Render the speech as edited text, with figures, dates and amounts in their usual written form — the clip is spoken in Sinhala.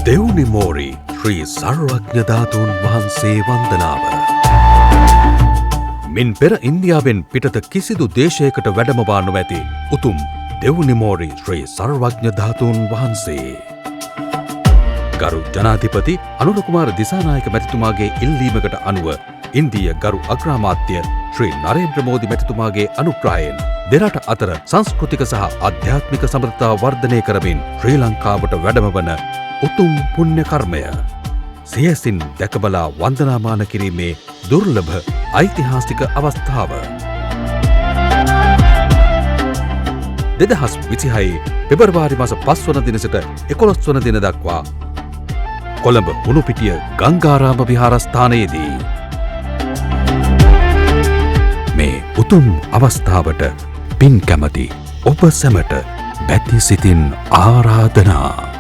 දෙව්නි මෝරි ශ්‍රී සර්වඥ ධාතුන් වහන්සේ වන්දනාව. මින් පෙර ඉන්දියාවෙන් පිටත කිසිදු දේශයකට වැඩමවා නොමැති උතුම් දෙව්නි මෝරි ශ්‍රී සර්වඥ ධාතුන් වහන්සේ. ගරු ජනාධිපති අනුර කුමාර දිසානායක මැතිතුමාගේ ඉල්ලීමකට අනුව ඉන්දීය ගරු අග්‍රාමාත්‍ය ශ්‍රී නරේන්ද්‍ර මෝදි මැතිතුමාගේ අනුග්‍රහයෙන් දෙරට අතර සංස්කෘතික සහ ආධ්‍යාත්මික සමෘද්ධතාව වර්ධනය කරමින් ශ්‍රී ලංකාවට වැඩමවන උතුම් පුණ්‍ය කර්මය සියසින් දැකබලා වන්දනාමාන කිරීමේ දුර්ලභ ඓතිහාසික අවස්ථාව. 2026 පෙබරවාරි මාස 5 වන දින සිට 11 වන දින දක්වා කොළඹ හුණුපිටිය ගංගාරාම විහාරස්ථානයේදී මේ උතුම් අවස්ථාවට පින් කැමති ඔබ සැමට බැති සිතින් ආරාධනා.